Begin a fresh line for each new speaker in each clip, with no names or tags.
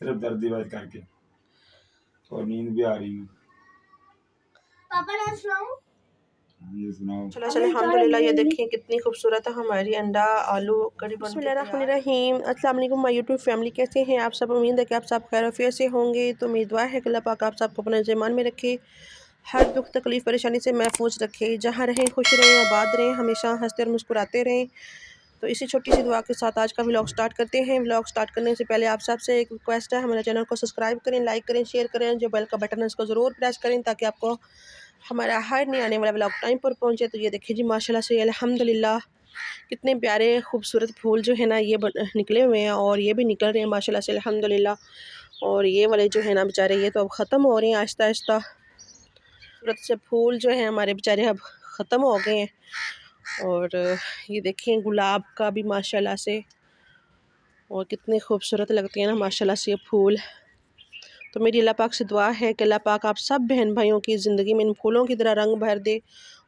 सिर्फ दर्द बात करके, और नींद भी आ रही है। पापा ना सुनाऊं? ये सुनाओ।
चलो अल्हम्दुलिल्लाह। ये देखिए कितनी खूबसूरत है हमारी अंडा आलू कड़ी बिस्मिल्लाहिर्रहमानिर्रहीम। अस्सलाम वालेकुम माय यूट्यूब फैमिली, कैसे हैं आप सब? उम्मीद है कि आप सब खैरियत से होंगे। तो मेरी दुआ है कि अल्लाह पाक आप सबको अपने ज़मान में रखे, हर दुख तकलीफ़ परेशानी से महफूज रखे, जहाँ रहें खुश रहें, आबाद रहें, हमेशा हंसते और मुस्कुराते रहें। तो इसी छोटी सी दुआ के साथ आज का व्लॉग स्टार्ट करते हैं। व्लॉग स्टार्ट करने से पहले आप सबसे एक रिक्वेस्ट है, हमारे चैनल को सब्सक्राइब करें, लाइक करें, शेयर करें, जो बेल का बटन है उसको ज़रूर प्रेस करें ताकि आपको हमारा हर नहीं आने वाला व्लॉग टाइम पर पहुंचे। तो ये देखिए जी माशाल्लाह से अल्हम्दुलिल्लाह कितने प्यारे खूबसूरत फूल जो है ना ये निकले हुए हैं, और ये भी निकल रहे हैं माशाल्लाह से अल्हम्दुलिल्लाह। और ये वाले जो है ना बेचारे ये तो अब ख़त्म हो रहे हैं आहिस्ता आहिस्ता। खूबसूरत से फूल जो है हमारे बेचारे अब ख़त्म हो गए हैं। और ये देखें गुलाब का भी माशाल्लाह से, और कितने खूबसूरत लगते हैं ना माशाल्लाह से ये फूल। तो मेरी अल्लाह पाक से दुआ है कि अल्लाह पाक आप सब बहन भाइयों की ज़िंदगी में इन फूलों की तरह रंग भर दे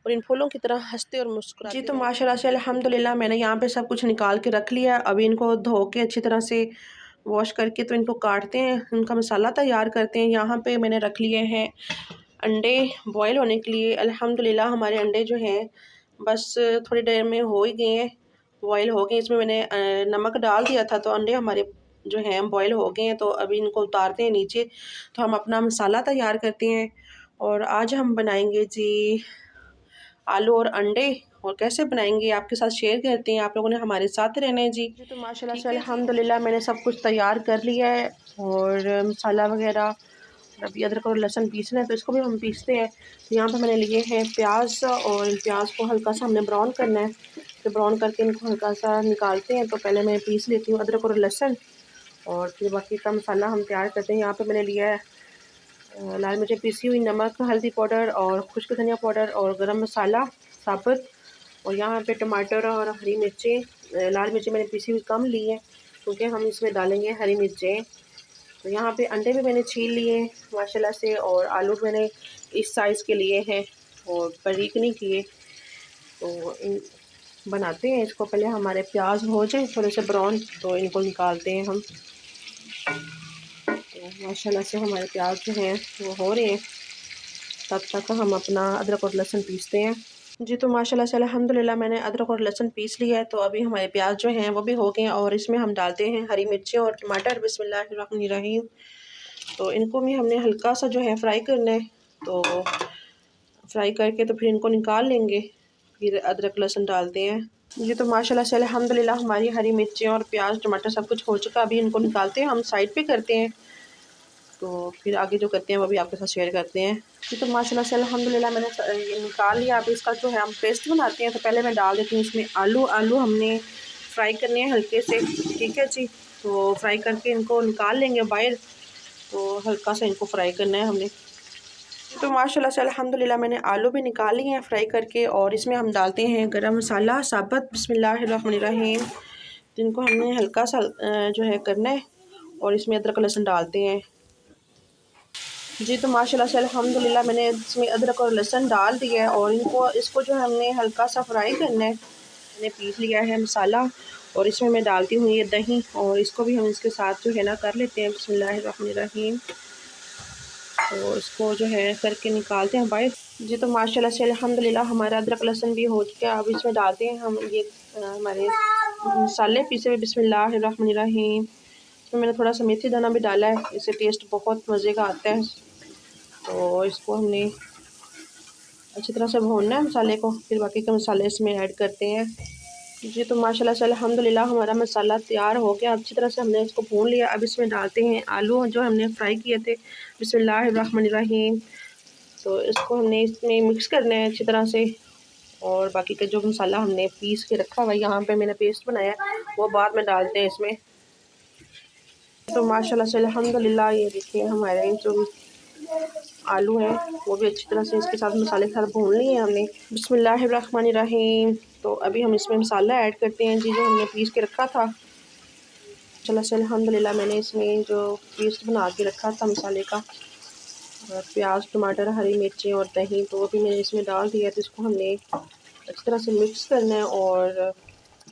और इन फूलों की तरह हंसते और मुस्कुराते जी। तो माशाल्लाह से अल्हम्दुलिल्लाह मैंने यहाँ पे सब कुछ निकाल के रख लिया। अभी इनको धो के अच्छी तरह से वॉश करके तो इनको काटते हैं, उनका मसाला तैयार करते हैं। यहाँ पे मैंने रख लिए हैं अंडे बॉयल होने के लिए। अल्हम्दुलिल्लाह हमारे अंडे जो हैं बस थोड़ी देर में हो ही गए हैं, बॉयल हो गए। इसमें मैंने नमक डाल दिया था तो अंडे हमारे जो हैं बॉयल हो गए हैं। तो अभी इनको उतारते हैं नीचे, तो हम अपना मसाला तैयार करते हैं। और आज हम बनाएंगे जी आलू और अंडे, और कैसे बनाएंगे आपके साथ शेयर करते हैं। आप लोगों ने हमारे साथ रहना है जी। तो माशाल्लाह से अल्हम्दुलिल्लाह मैंने सब कुछ तैयार कर लिया है, और मसाला वगैरह। अभी अदरक और लहसुन पीसना है तो इसको भी हम पीसते हैं। तो यहाँ पे मैंने लिए हैं प्याज, और इन प्याज को हल्का सा हमने ब्राउन करना है। तो ब्राउन करके इनको हल्का सा निकालते हैं। तो पहले मैं पीस लेती हूँ अदरक और लहसुन, और फिर बाकी का मसाला हम तैयार करते हैं। यहाँ पे मैंने लिया है लाल मिर्चें पीसी हुई, नमक, हल्दी पाउडर और खुश्क धनिया पाउडर और गरम मसाला साबुत। और यहाँ पे टमाटर और हरी मिर्चें, लाल मिर्चें मैंने पीसी हुई कम ली है क्योंकि हम इसमें डालेंगे हरी मिर्चें। तो यहाँ पे अंडे भी मैंने छील लिए माशाल्लाह से, और आलू मैंने इस साइज़ के लिए हैं और बारीक नहीं किए। तो इन बनाते हैं इसको, पहले हमारे प्याज हो जाए थोड़े से ब्राउन तो इनको निकालते हैं हम। तो माशाल्लाह से हमारे प्याज जो हैं वो हो रहे हैं, तब तक हम अपना अदरक और लहसुन पीसते हैं जी। तो माशाल्लाह से अल्हम्दुलिल्लाह मैंने अदरक और लहसुन पीस लिया है। तो अभी हमारे प्याज जो हैं वो भी हो गए हैं, और इसमें हम डालते हैं हरी मिर्चें और टमाटर। बिस्मिल्लाहिर्रहमानिर्रहीम। तो इनको भी हमने हल्का सा जो है फ्राई करना है। तो फ्राई करके तो फिर इनको निकाल लेंगे, फिर अदरक लहसुन डालते हैं जी। तो माशाल्लाह से अल्हम्दुलिल्लाह हमारी हरी मिर्चें और प्याज टमाटर सब कुछ हो चुका। अभी इनको निकालते हैं, हम साइड पे करते हैं। तो फिर आगे जो करते हैं वो भी आपके साथ शेयर करते हैं जी। तो माशाल्लाह से अल्हम्दुलिल्लाह मैंने ये निकाल लिया। अब इसका जो है हम पेस्ट बनाते हैं। तो पहले मैं डाल देती हूँ इसमें आलू हमने फ्राई करने हैं हल्के से, ठीक है जी। तो फ्राई करके इनको निकाल लेंगे बाहर। तो हल्का सा इनको फ्राई करना है हमने। तो माशाल्लाह से अल्हम्दुलिल्लाह मैंने आलू भी निकाल लिए हैं फ्राई करके, और इसमें हम डालते हैं गरम मसाला साबुत। बिस्मिल्लाहिर्रहमानिर्रहीम। तो इनको हमने हल्का सा जो है करना है, और इसमें अदरक लहसुन डालते हैं जी। तो माशाल्लाह से अल्हम्दुलिल्लाह मैंने इसमें अदरक और लहसुन डाल दिया है, और इसको जो है हमने हल्का सा फ्राई करना है। मैंने पीस लिया है मसाला, और इसमें मैं डालती हूँ ये दही, और इसको भी हम इसके साथ जो है ना कर लेते हैं। बिस्मिल्लाहिर्रहमानिर्रहीम। तो इसको जो है करके निकालते हैं बाहर जी। तो माशाल्लाह से अल्हम्दुलिल्लाह हमारा अदरक लहसुन भी हो चुका है। अब इसमें डालते हैं हम ये हमारे मसाले पीसे हुए। बिस्मिल्लाहिर्रहमानिर्रहीम। इसमें मैंने थोड़ा सा मेथी दाना भी डाला है, इससे टेस्ट बहुत मज़े का आता है। तो इसको हमने अच्छी तरह से भूनना है मसाले को, फिर बाकी के मसाले इसमें ऐड करते हैं जी। तो माशाल्लाह से अल्हम्दुलिल्लाह हमारा मसाला तैयार हो गया। अच्छी तरह से हमने इसको भून लिया। अब इसमें डालते हैं आलू जो हमने फ्राई किए थे। बिस्मिल्लाहिर्रहमानिर्रहीम। तो इसको हमने इसमें मिक्स करना है अच्छी तरह से, और बाकी का जो मसाला हमने पीस के रखा हुआ है, यहाँ पे मैंने पेस्ट बनाया वो बाद में डालते हैं इसमें। तो माशाल्लाह से अल्हम्दुलिल्लाह ये देखिए हमारे जो आलू हैं वो भी अच्छी तरह से इसके साथ मसाले के साथ भून लिए हैं हमने। बिस्मिल्लाहिर्रहमानिर्रहीम। तो अभी हम इसमें मसाला ऐड करते हैं जी जो हमने पीस के रखा था। चलो से अल्हम्दुलिल्लाह मैंने इसमें जो पेस्ट बना के रखा था मसाले का, प्याज टमाटर हरी मिर्चें और दही, तो वो भी मैंने इसमें डाल दिया। तो इसको हमने अच्छी तरह से मिक्स करना है, और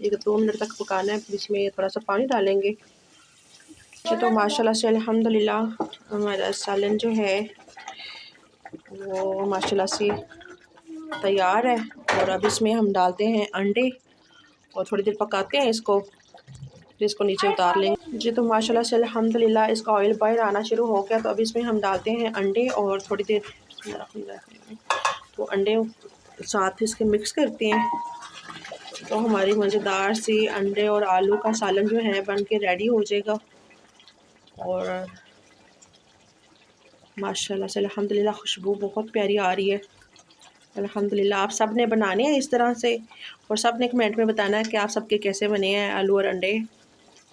1-2 मिनट तक पकाना है। फिर इसमें थोड़ा सा पानी डालेंगे। तो माशाल्लाह से अल्हम्दुलिल्लाह हमारा सालन जो है वो माशाल्लाह से तैयार है। और अब इसमें हम डालते हैं अंडे और थोड़ी देर पकाते हैं इसको, फिर इसको नीचे उतार लेंगे जी। तो माशाल्लाह से अल्हम्दुलिल्लाह इसका ऑयल बाहर आना शुरू हो गया। तो अब इसमें हम डालते हैं अंडे और थोड़ी देर तो अंडे साथ इसके मिक्स करते हैं। तो हमारी मज़ेदार सी अंडे और आलू का सालन जो है बन के रेडी हो जाएगा। और माशाल्लाह से अल्हम्दुलिल्लाह खुशबू बहुत प्यारी आ रही है अल्हम्दुलिल्लाह। आप सब ने बनाने हैं इस तरह से और सब ने कमेंट में बताना है कि आप सबके कैसे बने हैं आलू और अंडे,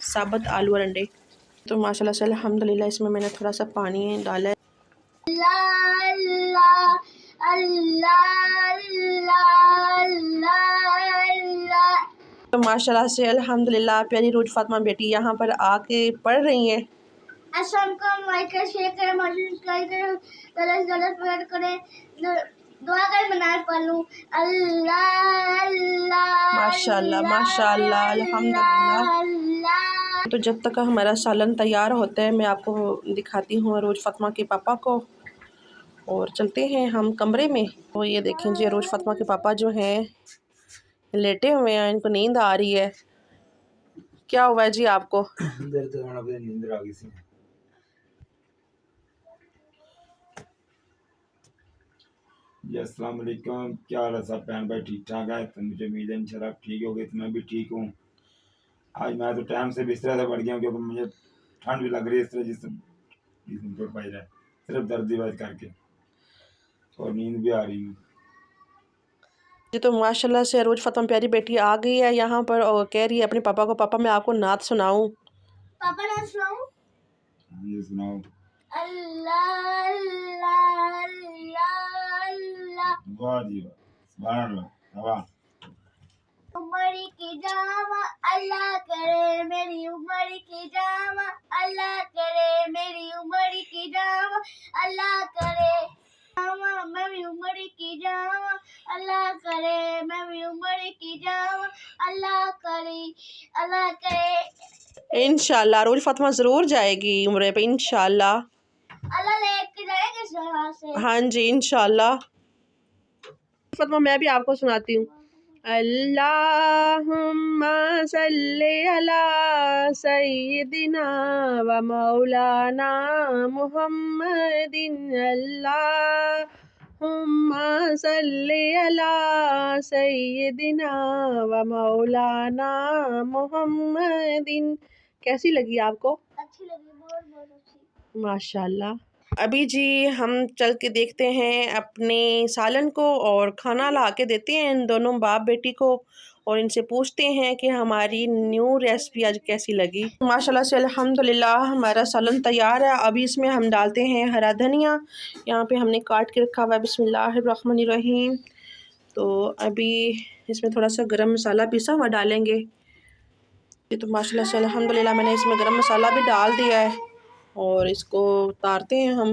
साबुत आलू और अंडे। तो माशाल्लाह से अल्हम्दुलिल्लाह इसमें मैंने थोड़ा सा पानी डाला है। तो माशाल्लाह से अल्हम्दुलिल्लाह प्यारी रूज फातिमा बेटी यहाँ पर आके पढ़ रही हैं।
लाइक करें, शेयर करें, सब्सक्राइब करें, गलत करें, दुआ करें, बनाए पढ़ूं। अल्लाह अल्लाह
माशाल्लाह माशाल्लाह अल्हम्दुलिल्लाह। तो जब तक हमारा सालन तैयार होता है मैं आपको दिखाती हूँ रोज फातिमा के पापा को। और चलते हैं हम कमरे में। तो ये देखें जी रोज फातिमा के पापा जो हैं लेटे हुए हैं, इनको नींद आ रही है। क्या हुआ है जी आपको?
नींद आ गई थी। जी अस्सलाम वालेकुम, क्या हाल है सब बहन भाई, ठीक ठाक है? तो मुझे उम्मीद है इंशाल्लाह ठीक हो गए, तो मैं भी ठीक हूँ। आज मैं तो टाइम से बिस्तर से बढ़ गया क्योंकि मुझे ठंड भी लग रही है इस तरह जिससे पाई रहा है, सिर्फ दर्द वज करके, और नींद भी आ रही है
जी। तो माशाल्लाह से रोज फातिमा प्यारी बेटी आ गई है यहाँ पर और कह रही है अपने पापा को, पापा मैं आपको नात सुनाऊं।
पापा नात सुनाऊं?
ये सुनाओ।
अल्लाह अल्लाह अल्लाह अल्लाह,
वाह जी वाह, सुभान अल्लाह, वाह।
उम्र की जामा अल्लाह करे, मेरी उम्र की जामा अल्लाह करे, मेरी उम्र की जामा अल्लाह करे, मैं भी उम्र की जामा अल्लाह करे, मैं भी उम्र की जामा अल्लाह करे, अल्लाह करे।
इंशाल्लाह रोज फातिमा ज़रूर जाएगी उम्रे पे इंशाल्लाह,
अल्लाह लेके जाएगा यहाँ से।
हाँ जी इंशाल्लाह। फातिमा मैं भी आपको सुनाती हूँ। अल्लाहुम्मा सल्ली अला सय्यिदिना व मौलाना मुहम्मदिन, अल्लाहुम्मा सल्ली अला सय्यिदिना व मौलाना मुहम्मदिन। कैसी लगी आपको?
अच्छी लगी, बहुत बहुत अच्छी
माशाल्लाह। अभी जी हम चल के देखते हैं अपने सालन को और खाना ला के देते हैं इन दोनों बाप बेटी को और इनसे पूछते हैं कि हमारी न्यू रेसिपी आज कैसी लगी। माशाल्लाह से अल्हम्दुलिल्लाह हमारा सालन तैयार है। अभी इसमें हम डालते हैं हरा धनिया, यहाँ पे हमने काट के रखा हुआ है। बिस्मिल्लाहिर्रहमानिर्रहीम। तो अभी इसमें थोड़ा सा गरम मसाला पिसा हुआ डालेंगे। तो माशाल्लाह से अल्हम्दुलिल्लाह मैंने इसमें गरम मसाला भी डाल दिया है और इसको उतारते हैं हम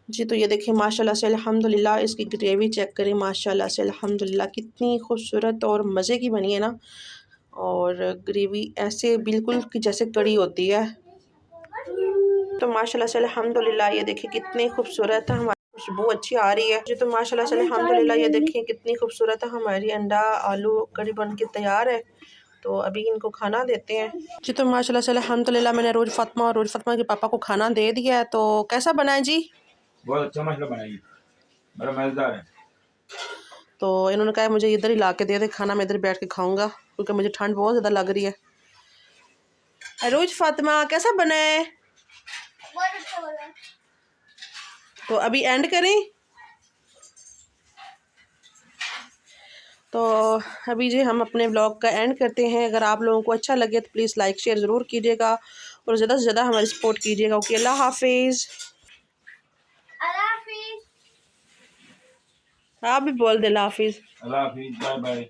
जी। तो ये देखिए माशाल्लाह से अल्हम्दुलिल्लाह इसकी ग्रेवी चेक करें, माशाल्लाह से अल्हम्दुलिल्लाह कितनी खूबसूरत और मज़े की बनी है ना। और ग्रेवी ऐसे बिल्कुल कि जैसे कड़ी होती है। तो माशाल्लाह से अल्हम्दुलिल्लाह ये देखिए कितनी खूबसूरत है, हमारी खुशबू अच्छी आ रही है जी। तो माशाल्लाह से अल्हम्दुलिल्लाह ये देखिए कितनी खूबसूरत है हमारी अंडा आलू कड़ी बन के तैयार है। तो अभी इनको खाना देते हैं जी। तो माशाल्लाह से अल्हम्दुलिल्लाह मैंने रोज फातिमा और रोज फातिमा के पापा को खाना दे दिया है। तो कैसा बना है जी?
बहुत अच्छा मसला बनाई, बड़ा मज़ेदार है।
तो इन्होंने कहा मुझे इधर ही ला के दे दे खाना, मैं इधर बैठ के खाऊंगा क्योंकि मुझे ठंड बहुत ज़्यादा लग रही है। रोज फातिमा कैसा बना है?
बहुत अच्छा बना।
तो अभी एंड करें। तो अभी जी हम अपने ब्लॉग का एंड करते हैं। अगर आप लोगों को अच्छा लगे तो प्लीज़ लाइक शेयर ज़रूर कीजिएगा और ज़्यादा से ज़्यादा हमारी सपोर्ट कीजिएगा। ओके, अल्लाह हाफिज़। आप भी बोल दे अल्लाह हाफिज़।
अल्लाह हाफिज़, बाय बाय।